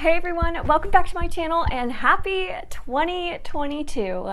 Hey everyone, welcome back to my channel and happy 2022.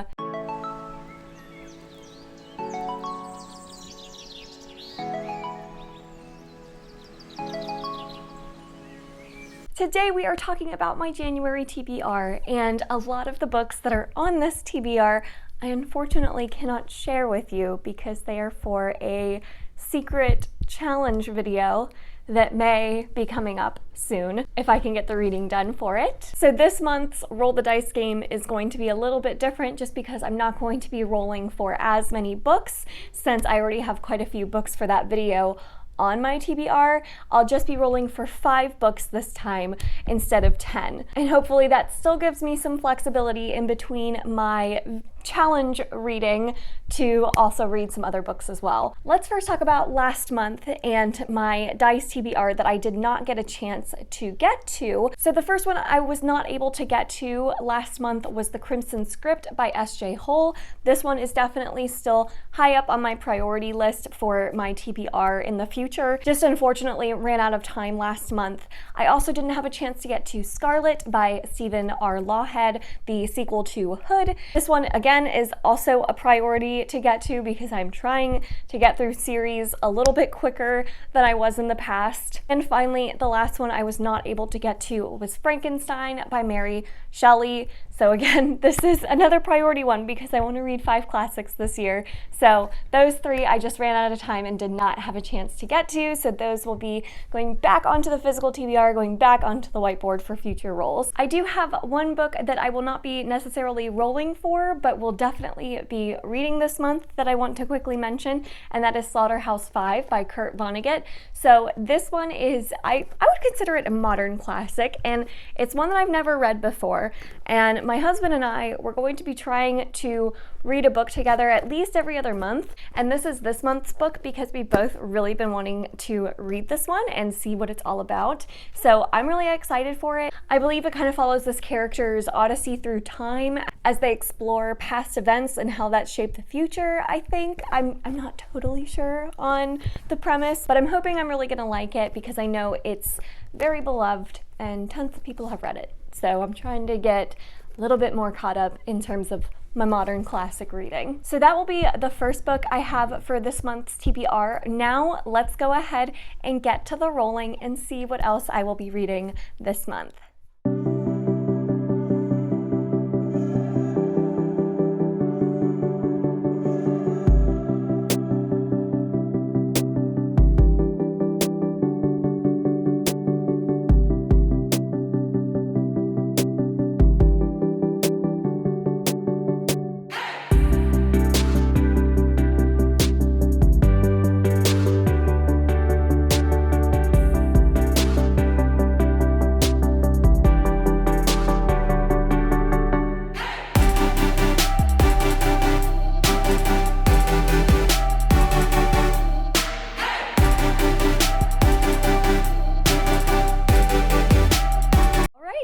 Today we are talking about my January TBR, and a lot of the books that are on this TBR I unfortunately cannot share with you because they are for a secret challenge video that may be coming up soon if I can get the reading done for it. So this month's Roll the Dice game is going to be a little bit different just because I'm not going to be rolling for as many books since I already have quite a few books for that video on my TBR. I'll just be rolling for 5 books this time instead of 10. And hopefully that still gives me some flexibility in between my challenge reading to also read some other books as well. Let's first talk about last month and my dice TBR that I did not get a chance to get to. So the first one I was not able to get to last month was The Crimson Script by S.J. Hull. This one is definitely still high up on my priority list for my TBR in the future. Just unfortunately ran out of time last month. I also didn't have a chance to get to Scarlet by Stephen R. Lawhead, the sequel to Hood. This one again is also a priority to get to because I'm trying to get through series a little bit quicker than I was in the past. And finally, the last one I was not able to get to was Frankenstein by Mary Shelley. So again, this is another priority one because I want to read 5 classics this year. So those 3 I just ran out of time and did not have a chance to get to. So those will be going back onto the physical TBR, going back onto the whiteboard for future rolls. I do have one book that I will not be necessarily rolling for, but will definitely be reading this month that I want to quickly mention, and that is Slaughterhouse 5 by Vonnegut. So this one is, I would consider it a modern classic, and it's one that I've never read before. And my husband and I were going to be trying to read a book together at least every other month, and this is this month's book because we've both really been wanting to read this one and see what it's all about. So I'm really excited for it. I believe it kind of follows this character's odyssey through time as they explore past events and how that shaped the future, I think. I'm not totally sure on the premise, but I'm hoping I'm really gonna like it because I know it's very beloved and tons of people have read it. So I'm trying to get a little bit more caught up in terms of my modern classic reading. So that will be the first book I have for this month's TBR. Now let's go ahead and get to the rolling and see what else I will be reading this month.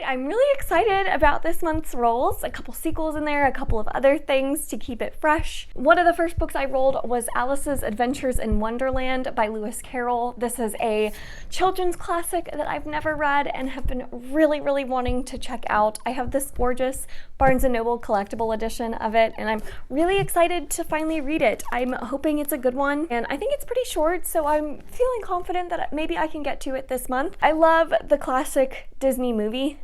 I'm really excited about this month's rolls. A couple sequels in there, a couple of other things to keep it fresh. One of the first books I rolled was Alice's Adventures in Wonderland by Lewis Carroll. This is a children's classic that I've never read and have been really wanting to check out. I have this gorgeous Barnes & Noble collectible edition of it, and I'm really excited to finally read it. I'm hoping it's a good one, and I think it's pretty short, so I'm feeling confident that maybe I can get to it this month. I love the classic Disney movie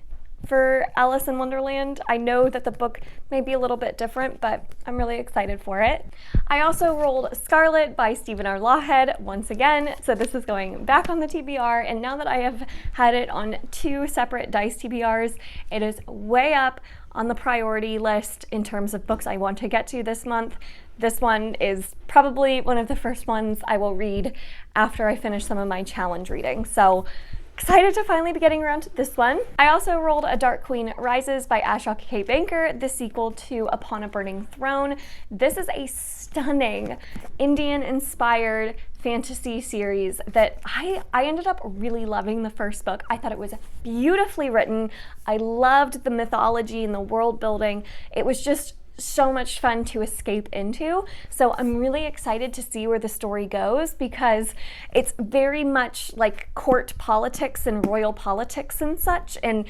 for Alice in Wonderland. I know that the book may be a little bit different, but I'm really excited for it. I also rolled Scarlet by Stephen R. Lawhead once again, so this is going back on the TBR, and now that I have had it on 2 separate dice TBRs, it is way up on the priority list in terms of books I want to get to this month. This one is probably one of the first ones I will read after I finish some of my challenge reading. So excited to finally be getting around to this one. I also rolled A Dark Queen Rises by Ashok K. Banker, the sequel to Upon a Burning Throne. This is a stunning Indian-inspired fantasy series that I ended up really loving the first book. I thought it was beautifully written. I loved the mythology and the world building. It was just so much fun to escape into. So I'm really excited to see where the story goes, because it's very much like court politics and royal politics and such, and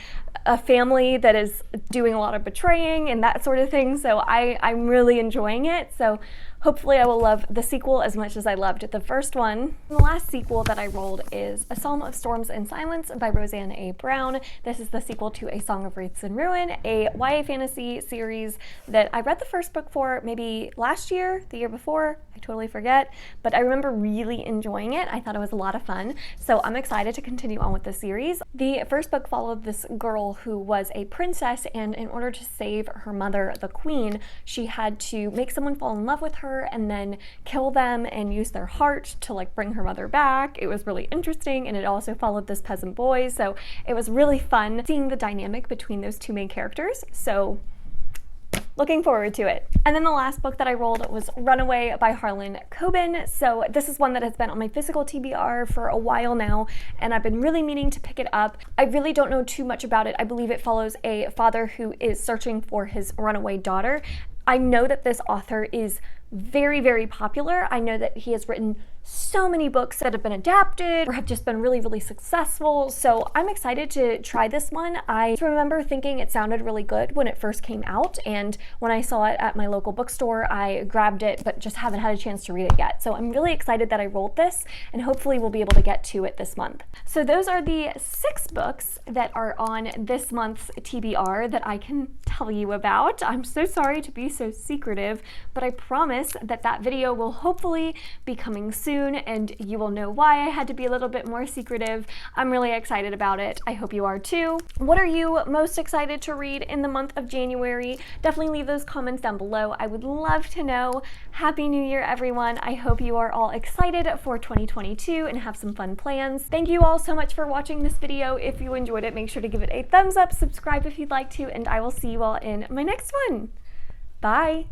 a family that is doing a lot of betraying and that sort of thing. So I'm really enjoying it. So hopefully I will love the sequel as much as I loved the first one. The last sequel that I rolled is A Psalm of Storms and Silence by Roseanne A. Brown. This is the sequel to A Song of Wreaths and Ruin, a YA fantasy series that I read the first book for maybe last year, the year before, I totally forget, but I remember really enjoying it. I thought it was a lot of fun, so I'm excited to continue on with the series. The first book followed this girl who was a princess, and in order to save her mother, the queen, she had to make someone fall in love with her and then kill them and use their heart to like bring her mother back. It was really interesting, and it also followed this peasant boy, so it was really fun seeing the dynamic between those two main characters. So looking forward to it. And then the last book that I rolled was Runaway by Harlan Coben. So this is one that has been on my physical TBR for a while now, and I've been really meaning to pick it up. I really don't know too much about it. I believe it follows a father who is searching for his runaway daughter. I know that this author is very, very popular. I know that he has written so many books that have been adapted or have just been really, really successful. So I'm excited to try this one. I remember thinking it sounded really good when it first came out, and when I saw it at my local bookstore, I grabbed it, but just haven't had a chance to read it yet. So I'm really excited that I rolled this, and hopefully we'll be able to get to it this month. So those are the 6 books that are on this month's TBR that I can tell you about. I'm so sorry to be so secretive, but I promise that that video will hopefully be coming soon, and you will know why I had to be a little bit more secretive. I'm really excited about it. I hope you are too. What are you most excited to read in the month of January? Definitely leave those comments down below. I would love to know. Happy New Year, everyone. I hope you are all excited for 2022 and have some fun plans. Thank you all so much for watching this video. If you enjoyed it, make sure to give it a thumbs up, subscribe if you'd like to, and I will see you all in my next one. Bye.